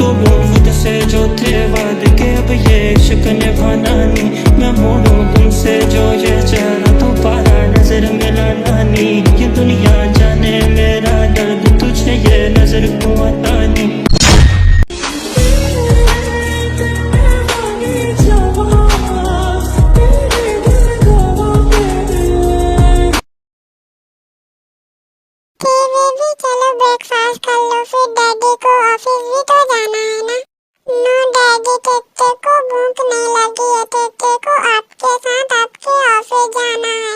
तो वो मुझसे जो थे वाद के अब ये इश्क निभाना नहीं। मैं मोड़ूं तुमसे जो ये चेहरा दोबारा नजर मिलाना नहीं। ये दुनिया जाने मेरा दर्द तुझे ये नजर को आता नहीं। चलो ब्रेकफास्ट कर लो, फिर डैडी को ऑफिस भी तो जाना है ना। नो डैडी, टेटे को भूख नहीं लगी है, टेटे को आपके साथ आपके ऑफिस जाना है।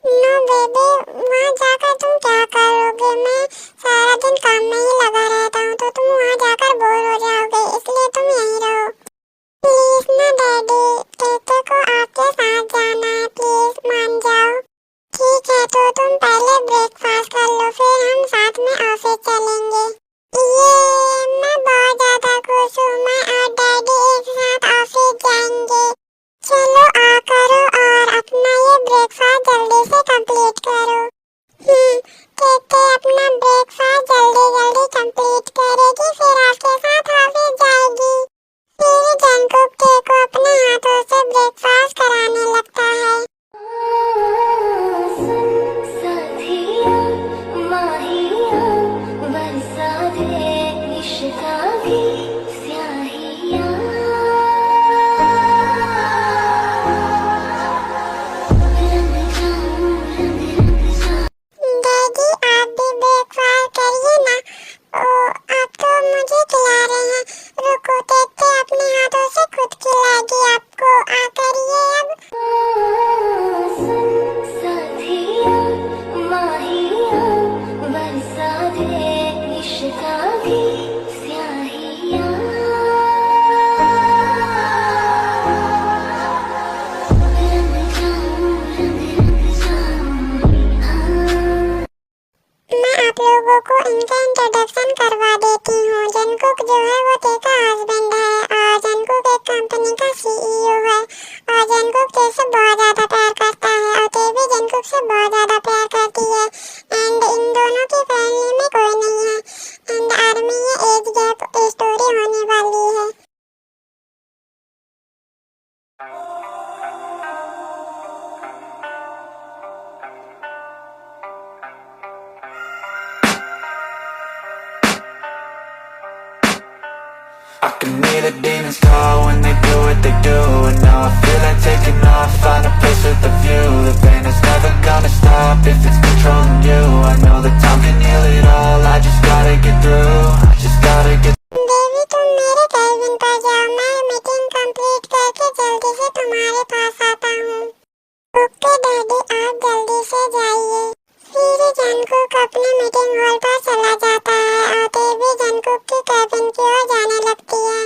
नो बेबी, वहाँ जाकर तुम क्या करोगे? मैं सारा दिन काम में ही लगा रहता हूँ, तो तुम वहाँ जाकर बोर हो जाओगे, इसलिए तुम यहीं रहो। प्लीज ना डैडी, टेटे को आपके साथ जाना है, प्लीज मान जाओ। ठीक है, तो तुम पहले ब्रेकफास्ट कर लो, फिर हम साथ में ऑफिस चलेंगे। ये मैं बहुत ज्यादा खुश हूँ, मैं और डैडी एक साथ ऑफिस जाएंगे। चलो आ करो और अपना ये ब्रेकफास्ट जल्दी से कंप्लीट करो। टेटे अपना ब्रेकफास्ट जल्दी जल्दी कंप्लीट करेगी, फिर आपके साथ ऑफिस जाएगी। फिर जंकुक टे को अपने हाथों से ब्रेकफास्ट कराने लगता है। लोगों को इनका इंट्रोडक्शन करवा देती हूँ। जंकुक जो है वो टे का हस्बैंड है और जंकुक एक कंपनी का सीईओ है और जंकुक टे से बहुत ज्यादा प्यार करता है और टे भी जंकुक से बहुत ज्यादा प्यार करती है। एंड इन दोनों की फैमिली में कोई नहीं है एंड आर्मी ये एज गैप स्टोरी होने वाली है। I can hear the demons call when they do what they do. And now I feel like taking off, find a place with a view. The pain is never gonna stop if it's controlling you. I know that time can heal it all, I just gotta get through. I just gotta get baby तुम मेरे cabin पर जाओ, मैं meeting complete करके जल्दी से तुम्हारे पास आता हूँ। ओके डैडी, आप जल्दी से जाइए। फिर जंकुक अपने मीटिंग हॉल पर चला जाता है और तेवी जंकुक की केबिन की ओर जाने लगती है।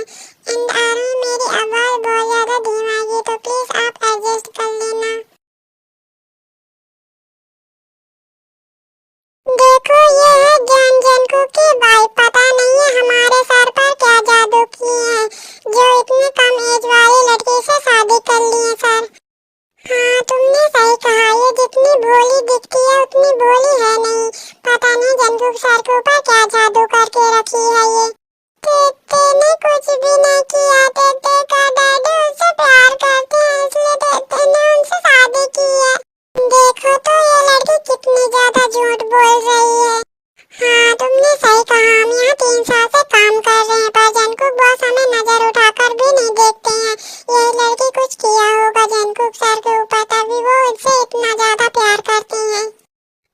एंड आर्मी, मेरी आवाज बहुत ज्यादा धीमी आएगी तो प्लीज आप एडजस्ट कर लेना। देखो ये है ज्ञान जंकुक की बाइक, पता नहीं है हमारे सर पर क्या जादू किए हैं जो इतनी कम एज वाली लड़की से शादी कर ली है सर। हाँ तुमने सही कहा, ये जितनी भोली दिखती है उतनी भोली है नहीं। पता नहीं जंकुक सर के ऊपर क्या जादू करके रखी है ये। टेटे ने कुछ भी नहीं किया, टेटे का डैडी उससे प्यार करते हैं इसलिए टेटे ने उनसे शादी की है। देखो तो ये लड़की कितनी ज्यादा झूठ बोल रही है। हाँ तुमने सही कहा, हम यहाँ 3 साल से काम कर रहे हैं पर जंकुक बॉस हमें नजर उठाकर भी नहीं देखते हैं। ये लड़की कुछ किया होगा जंकुक सर के ऊपर, तभी वो उससे इतना ज्यादा प्यार करते हैं।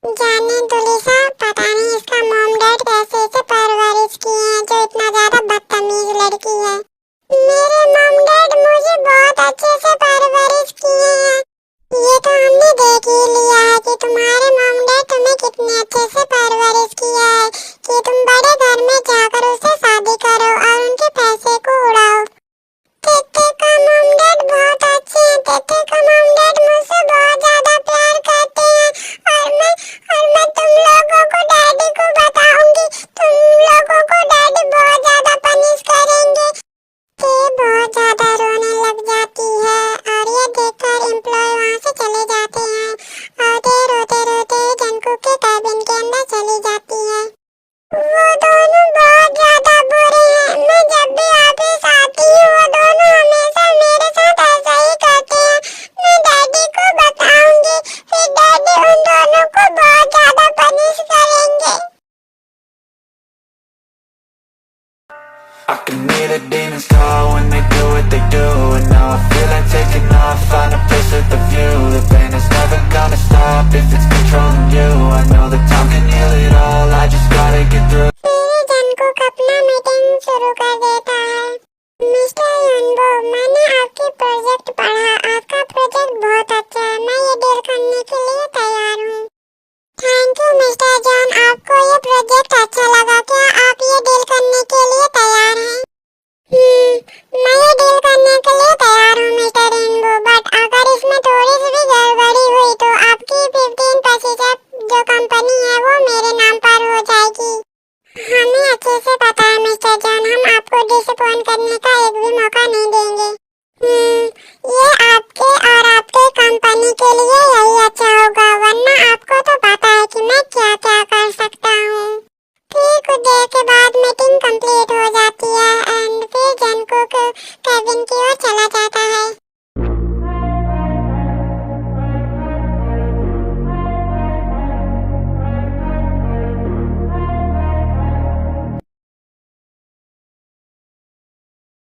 जाने दुलिसा, पता नहीं इसका मॉम डैड कैसे इसे परवरिश किए हैं जो इतना ज्यादा बदतमीज लड़की है। मेरे मॉम डैड मुझे बहुत अच्छे से परवरिश किए हैं। ये तो हमने देख ही लिया है कि तुम्हारे मॉम डैड तुम्हें कितने अच्छे से परवरिश किया है कि तुम बड़े घर में जाकर उससे शादी करो और उनके पैसे को उड़ाओ। टेटे का मॉम डैड बहुत अच्छे हैं, टेटे का मॉम डैड मुझसे बहुत ज्यादा प्यार करते हैं और मैं तुम लोगों को डैडी को बताऊंगी, तुम लोगों को डैडी बहुत ज्यादा पनिश करेंगे। ते बहुत ज्यादा रोने लग जाती है। But me, the demons call when they do what they do. And now I feel like taking off, find a place with a view. The pain is never gonna stop if it's controlling you. I know that time can heal it all, I just gotta get through. फिर Jungkook अपना meeting शुरू कर देता है। Mister युनबो, मैंने आपकी project पढ़ा, आपका प्रोजेक्ट बहुत अच्छा है, मैं ये डील करने के लिए तैयार हूँ। थैंक यू मिस्टर जॉन, आपको ये प्रोजेक्ट अच्छा लगा, क्या आप ये डील करने के लिए तैयार हैं? मैं ये डील करने के लिए तैयार हूँ मिस्टर युनबो, बट अगर इसमें थोड़ी सी भी गड़बड़ी हुई तो आपकी 15% जो कंपनी है वो मेरे नाम पर हो जाएगी। हमें अच्छे से पता है मिस्टर जॉन, हम आपको डिसअपॉइंट करने का एक भी मौका नहीं देंगे। ये आपके और आपके कंपनी के लिए यही अच्छा होगा, वरना आपको तो पता है कि मैं क्या क्या कर सकता हूँ। फिर कुछ देर के बाद मीटिंग कंप्लीट हो जाती है एंड फिर जंकुक केविन की ओर चला जाता है।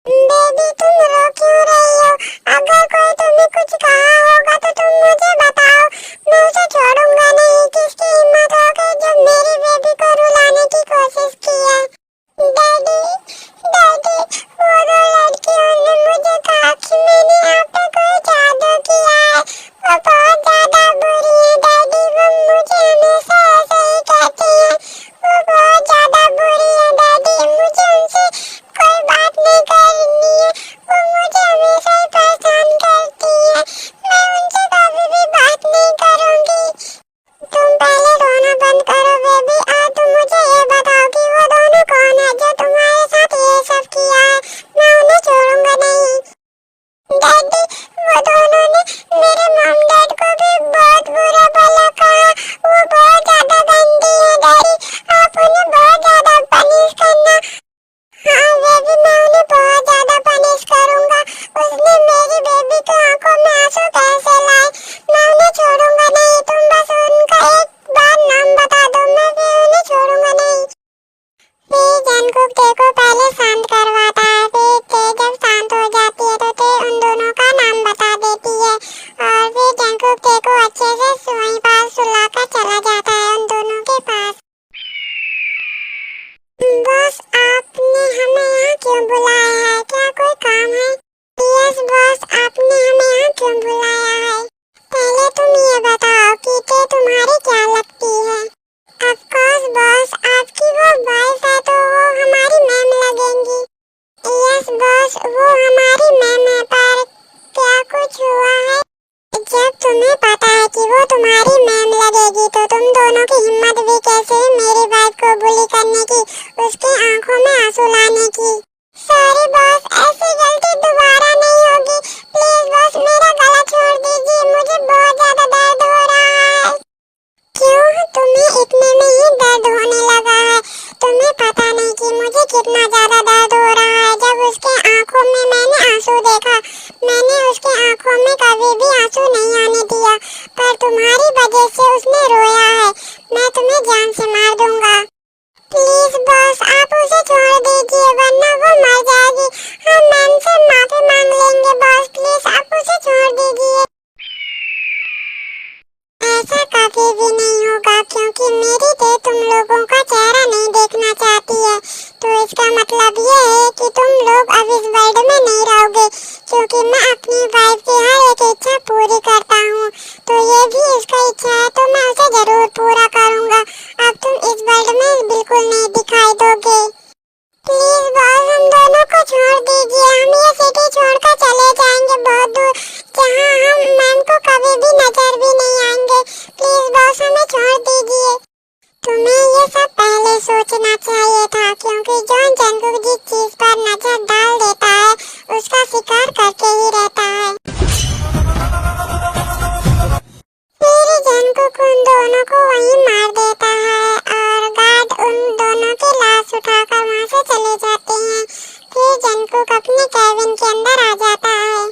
बेबी, तुम रो क्यों रही हो? अगर कोई तुम्हें कुछ कहा होगा तो तुम मुझे बताओ, मैं उसे छोड़ूंगा नहीं। किसकी हिम्मत हो गई जो मेरी बेबी को रुलाने की कोशिश की है? डैडी, डैडी, वो दो लड़कियों ने मुझे कहा कि मैंने आप पे कोई जादू किया है। वो बहुत ज्यादा बुरी है डैडी, वो मुझे हमेशा ऐसे ही कहती है। वो बहुत ज्यादा बुरी है डैडी, मुझे उनसे कोई बात नहीं करनी है। वो मुझे हमेशा ही परेशान करती है, मैं उनसे कभी भी बात नहीं करूंगी। तुम पहले रोना बंद करो बेबी, और तुम मुझे ये बताओ कि वो दोनों कौन है जो तुम्हारे साथ ये सब किया है? मैं उन्हें छोड़ूंगा नहीं। डैडी, वो दोनों ने मेरे मॉम डैड को भी बहुत बुरा भला कहा, वो बहुत ज्यादा गंदी है डैडी, आप उन्हें बहुत ज्यादा पनिश करना। हाँ बेबी, मैं उन्हें बहुत ज्यादा पनिश करूंगा। उसने मेरी बेबी की आंखों में आंसू कैसे लाए? मैं उन्हें छोड़ूंगा नहीं, तुम बस उनका एक बार नाम बता दो, मैं फिर उन्हें छोड़ूंगा नहीं। फिर जंकुक ते को पहले शांत करवाता है, फिर ते जब शांत हो जाती है तो ते उन दोनों का नाम बता देती है और फिर जंकुक ते को अच्छे से वहीं पास सुलाकर चला जाता है उन दोनों के पास। बॉस, आपने हमें यहाँ क्यों बुलाया है? क्या कोई काम है? यस बॉस, आपने हमें यहाँ क्यों बुलाया है? पहले तुम ये बताओ कि ते तुम्हारी क्या लगती है? ऑफ कोर्स बॉस, आपकी वो वाइफ है तो वो हमारी मैम लगेंगी। यस बॉस, वो हमारी मैम है, पर क्या कुछ हुआ है? जब तुम्हें पता है कि वो तुम्हारी मैम लगेगी तो तुम दोनों की हिम्मत भी कैसे मेरी वाइफ को बुली करने की, उसके आंखों में आंसू लाने की। सॉरी बॉस, ऐसी गलती दोबारा नहीं होगी, प्लीज बॉस मेरा गला छोड़ दीजिए, मुझे बहुत ज्यादा दर्द हो रहा है। क्यों, तुम्हें इतने में ही दर्द होने लगा है? तुम्हें पता नहीं कि मुझे कितना ज्यादा दर्द हो रहा है। जब उसके आंखों में मैंने आंसू देखा, मैंने उसके आंखों में कभी भी आंसू नहीं आने दिया, पर तुम्हारी वजह से उसने रोया है। मैं तुम्हें जान से मार दूंगा। प्लीज बॉस, आप उसे छोड़ दीजिए वरना वो मर जाएगी। हम मैम से माफी मांग लेंगे बॉस, प्लीज आप उसे छोड़ दीजिए। ऐसा कभी भी नहीं होगा क्योंकि मेरी ते तुम लोगों का चेहरा नहीं देखना चाहती है, तो इसका मतलब ये है कि तुम लोग अब इस वर्ल्ड में नहीं रहोगे, क्योंकि मैं अपनी वाइफ की हर एक इच्छा पूरी करता हूँ, तो ये भी इसका इच्छा है तो मैं उसे जरूर पूरा करूँगा। अब तुम इस वर्ल्ड में बिल्कुल नहीं दिखाई दोगे। प्लीज बॉस, हम दोनों को छोड़ दीजिए, हम ये सिटी छोड़कर चले जाएंगे बहुत दूर, जहाँ हम मैम को कभी भी नजर भी नहीं आएंगे। प्लीज बॉस, हमें छोड़ दीजिए। तुम्हें ये सब पहले सोचना चाहिए था, क्योंकि जॉन जंकुक जिस चीज पर नजर डाल देता है उसका शिकार करके ही रहता है। फिर जंकुक उन दोनों को वहीं मार देता है और गार्ड उन दोनों की लाश उठाकर वहाँ से चले जाते हैं। फिर जंकुक अपने केबिन के अंदर आ जाता है।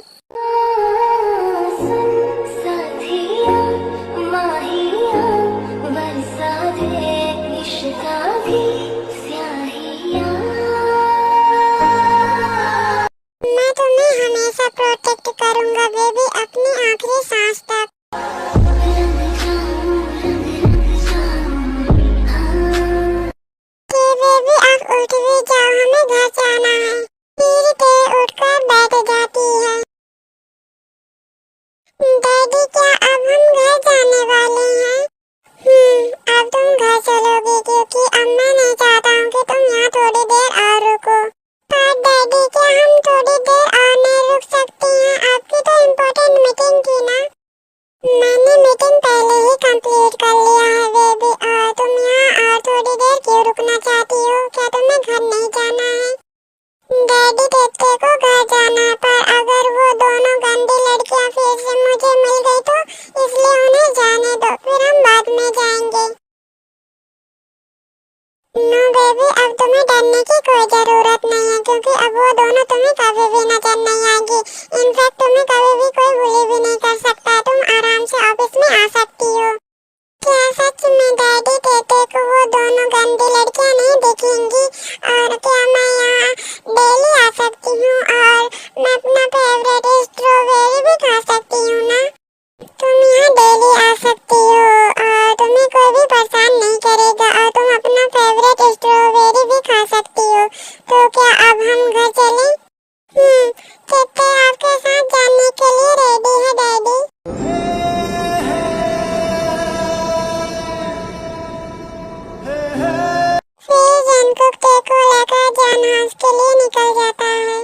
अब वो दोनों तुम्हें कभी भी नजर नहीं आएगी। इनफैक्ट तुम्हें कभी भी कोई बुली भी नहीं कर सकता। तुम आराम से ऑफिस में आ सकती हो। क्या सच में डैडी कहते को वो दोनों गंदी लड़कियां नहीं दिखेंगी? और क्या मैं यहाँ डेली आ सकती हूँ और मैं अपना फेवरेट स्ट्रॉबेरी भी खा सकती हूँ ना? तुम यहाँ डेली आ सकती हो और तुम्हें कोई भी परेशान नहीं करेगा और तुम अपना फेवरेट स्ट्रॉबेरी भी खा सकती हो। तो क्या अब हम घर चलें? कहते आपके साथ जाने के लिए रेडी है डैडी। फिर जंगकुक टेको लेकर जॉन हाउस के लिए निकल जाता है।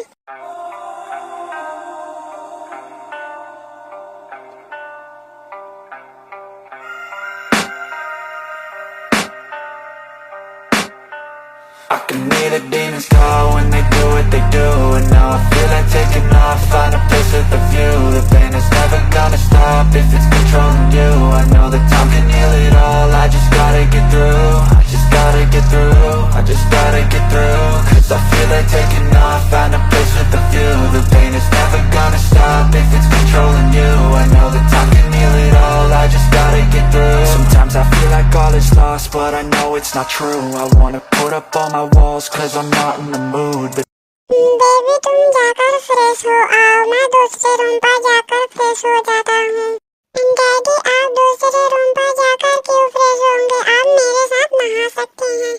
I can hear the demons call when they do what they do. And now I feel like taking off, find a place with a view. The pain is never gonna stop if it's controlling you. I know that time can heal it all, I just gotta get through. I just gotta get through, I just gotta get through. Cause I feel like taking off, find a place with a view. The pain is never gonna stop if it's controlling you. I know that time can heal it all, I just gotta get through. Sometimes I feel like all is lost, but I know it's not true. I wanna put up all my walls cause I'm not in the mood, but baby तुम जाकर fresh हो आओ, मैं दूसरे room पर जाकर fresh हो जाता हूँ। डैडी आप दूसरे रूम पर जाकर क्यों फ्रेश होंगे? आप मेरे साथ नहा सकते हैं।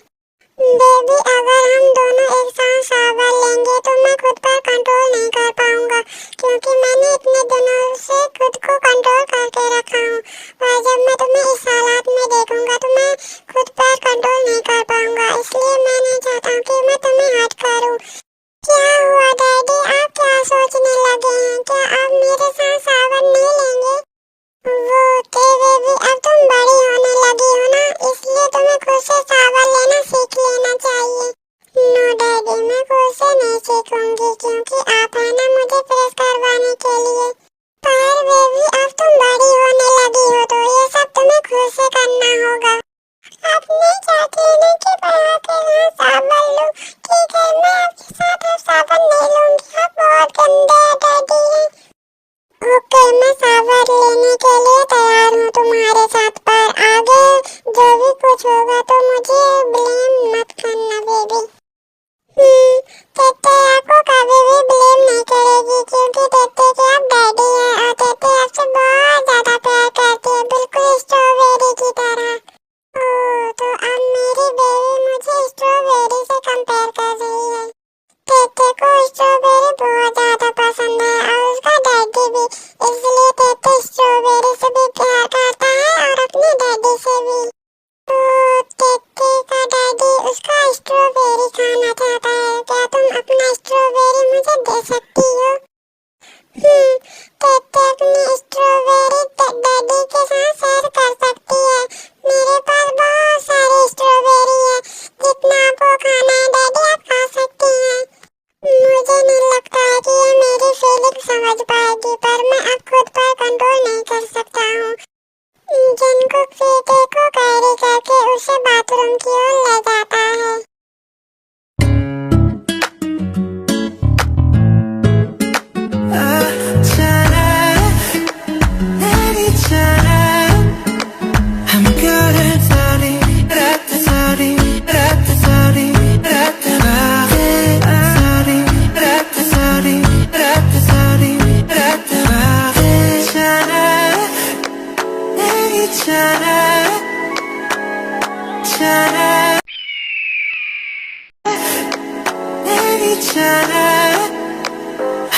बेबी अगर हम दोनों एक साथ शावर लेंगे तो मैं खुद पर कंट्रोल नहीं कर पाऊंगा, क्योंकि मैंने इतने दिनों से खुद को कंट्रोल करके रखा हूँ। और जब मैं तुम्हें इस हालात में देखूंगा तो मैं खुद पर कंट्रोल नहीं कर पाऊंगा। इसलिए मैं नहीं चाहता हूँ कि मैं तुम्हें हर्ट करूँ। क्या हुआ डैडी, आप क्या सोचने लगे हैं? क्या आप मेरे साथ शावर नहीं लेंगे? वो के बेबी अब तुम बड़ी होने लगी हो ना, इसलिए तुम्हें खुद से शावर लेना सीख लेना चाहिए। नो डैडी मैं खुद से नहीं सीखूंगी, क्योंकि आप है ना मुझे फ्रेश करवाने के लिए। पर बेबी अब तुम बड़ी होने लगी हो तो ये सब तुम्हें खुद से करना होगा। आप नहीं चाहती ना कि मैं आपके साथ शावर लूं? ठीक है मैं आपके साथ अब शावर नहीं लूंगी, आप बहुत गंदे डैडी हैं। ओके मैं शावर लेने के लिए तैयार हूँ तुम्हारे साथ, पर आगे जो भी कुछ होगा तो मुझे ब्लेम मत करना बेबी। तेते आपको कभी भी ब्लेम नहीं करेगी, क्योंकि तेते के आप डैडी हैं और तेते आपसे बहुत ज्यादा प्यार करती है, बिल्कुल स्ट्रॉबेरी की तरह। ओह तो अब मेरी बेबी मुझे स्ट्रॉबेरी से कंपेयर कर रही है। तेते को स्ट्रॉबेरी बहुत ज्यादा पसंद है और उसका डैडी भी, इसलिए तेते स्ट्रॉबेरी से भी प्यार करता है और अपने डैडी से भी। तो तेते का डैडी उसका स्ट्रॉबेरी खाना चाहता है। क्या तुम अपना स्ट्रॉबेरी मुझे दे सकती हो? तेते अपनी स्ट्रॉबेरी डैडी के साथ शेयर कर सकती है। मेरे पास बहुत सारी स्ट्रॉबेरी है, जितना आपको खाना है डैडी आप खा सकती हैं। मुझे नहीं लगता है कि ये मेरी फीलिंग समझ पाएगी, पर मैं अब खुद पर कंट्रोल नहीं कर सकता हूँ। जंगकुक तेते को कैरी करके उसे बाथरूम की ओर ले जाता है।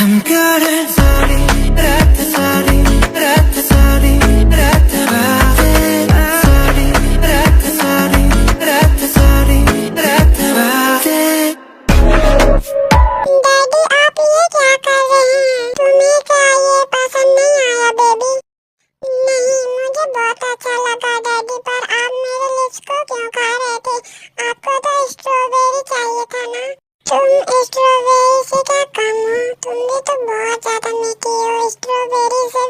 I'm good at sorry, sorry, sorry, daddy आप ये क्या कर रहे हैं? तुम्हें क्या ये पसंद नहीं आया बेबी? नहीं मुझे बहुत अच्छा लगा डैडी, पर आप मेरे लिप्स को क्यों खा रहे थे? आपको तो स्ट्रॉबेरी चाहिए था ना। तुम स्ट्रॉबेरी से क्या कम हो? तुम भी तो बहुत ज्यादा मीठी हो, स्ट्रॉबेरी से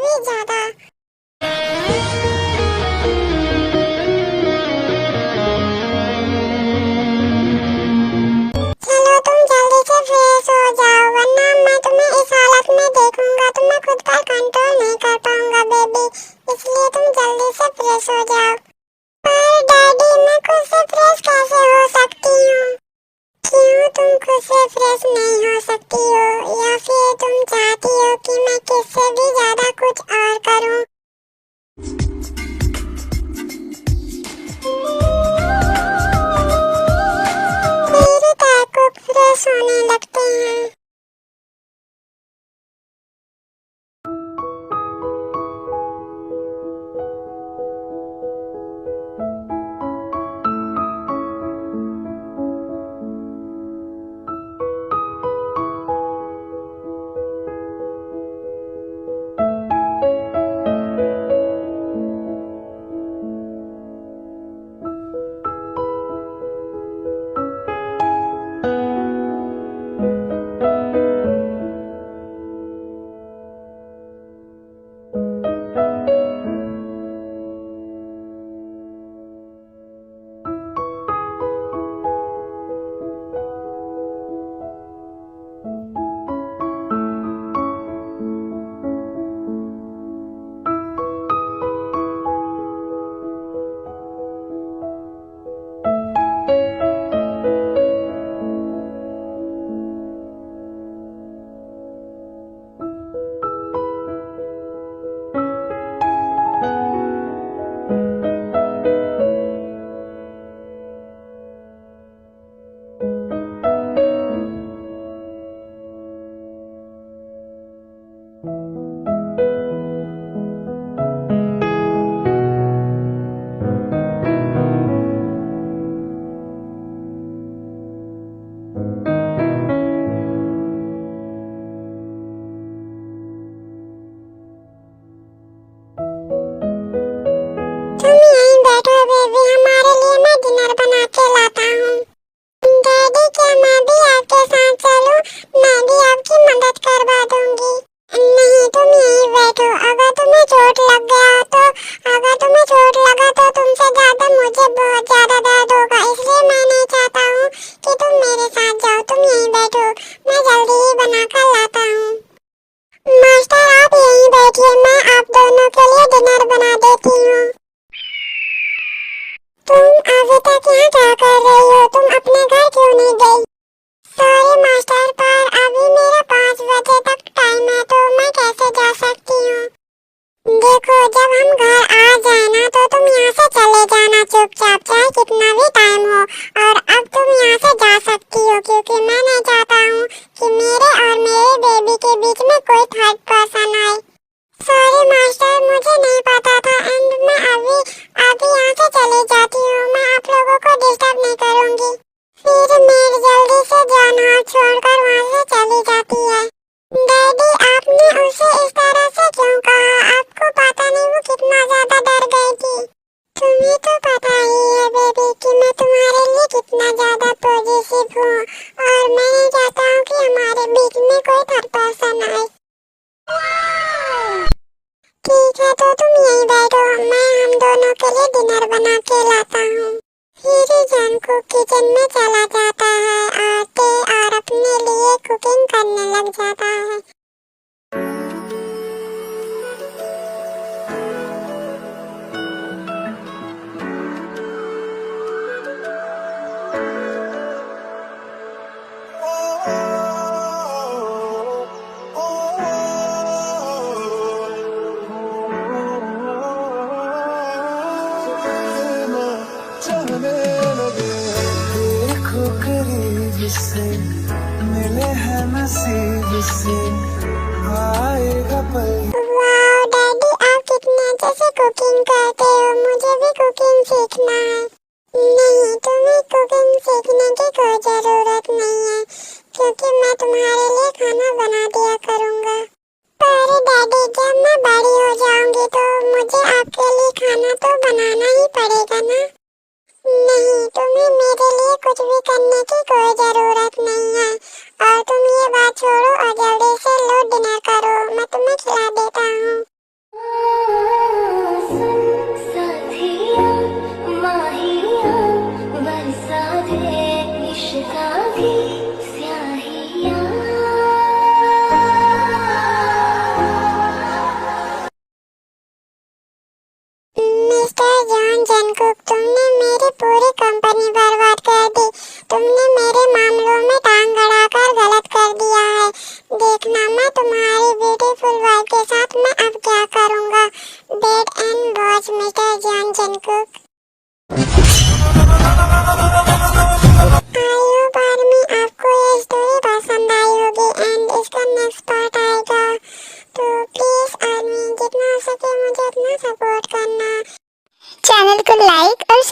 नहीं हो सकती हो, या फिर तुम चाहती हो कि मैं किससे भी ज्यादा कुछ और करूं? मेरे तहक़्क़ुक़ फ्रेश होने लगते हैं। तुम यहीं बैठो बेबी, हमारे लिए मैं डिनर बना के लाता हूँ। डैडी, क्या मैं भी आपके साथ चलूं? मैं भी आपकी मदद करवा दूंगी। नहीं, तुम यहीं बैठो। अगर तुम्हें चोट लगा तो तुमसे ज्यादा मुझे बहुत ज्यादा दर्द होगा, इसलिए मैं नहीं चाहता हूँ कि तुम मेरे साथ जाओ। तुम यहीं बैठो, मैं जल्दी ही बना कर लाता हूँ। मास्टर, आप यहीं बैठिए, मैं आप दोनों के लिए डिनर बना देती हूँ। तुम अभी तक यहाँ क्या कर रही हो? तुम अपने घर क्यों नहीं गई? सॉरी मास्टर, पर अभी मेरा 5 बजे तक टाइम है, तो मैं कैसे जा सकती हूँ? देखो, जब हम घर आ जाए ना तो तुम यहाँ से चले जाना चुपचाप, चाहे कितना भी टाइम हो। और अब तुम यहाँ से जा सकती हो, क्योंकि मैं नहीं चाहता हूँ कि मेरे और मेरे बेबी के बीच में कोई थर्ड पर्सन आए। सॉरी मास्टर, मुझे नहीं पता था, एंड मैं अभी यहाँ से चली जाती हूँ। मैं आप लोगों को डिस्टर्ब नहीं करूँगी। फिर मेरी जल्दी से जॉन हाउस छोड़कर वहाँ से चली जाती है। डैडी, आपने उसे इस तरह से क्यों कहा? आपको पता नहीं वो कितना ज्यादा डर गई थी। तुम्हें तो पता ही है बेबी कि मैं तुम्हारे लिए कितना ज्यादा पॉजिटिव हूँ, और मैं नहीं चाहता हूँ कि हमारे बीच में कोई थर्ड पर्सन आए। ठीक है, तो तुम यहीं बैठो, मैं हम दोनों के लिए डिनर बना के लाता हूँ। फिर जॉन कुक किचन में चला जाता है और अपने लिए कुकिंग करने लग जाता है। देखो करीब से, मिले हैं नसीब से, आएगा पल। वाह डैडी, आप कितने अच्छे से कुकिंग करते हो। मुझे भी कुकिंग सीखना है। नहीं, तुम्हें कुकिंग सीखने की कोई जरूरत नहीं है, क्योंकि मैं तुम्हारे लिए खाना बना दिया करूँगा। पर डैडी, जब मैं बड़ी हो जाऊंगी तो मुझे आपके लिए खाना तो बनाना ही पड़ेगा ना। नहीं, तुम्हें मेरे लिए कुछ भी करने की कोई जरूरत नहीं है। और तुम ये बात छोड़ो और जल्दी से लो डिनर करो, मैं तुम्हें खिला देता हूँ। मिस्टर जॉन जैनकुक, तुमने मेरी पूरी कंपनी बर्बाद कर दी। तुमने मेरे मामलों में टांग अड़ाकर गलत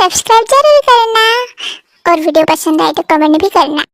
सब्सक्राइब जरूर करना और वीडियो पसंद आए तो कमेंट भी करना।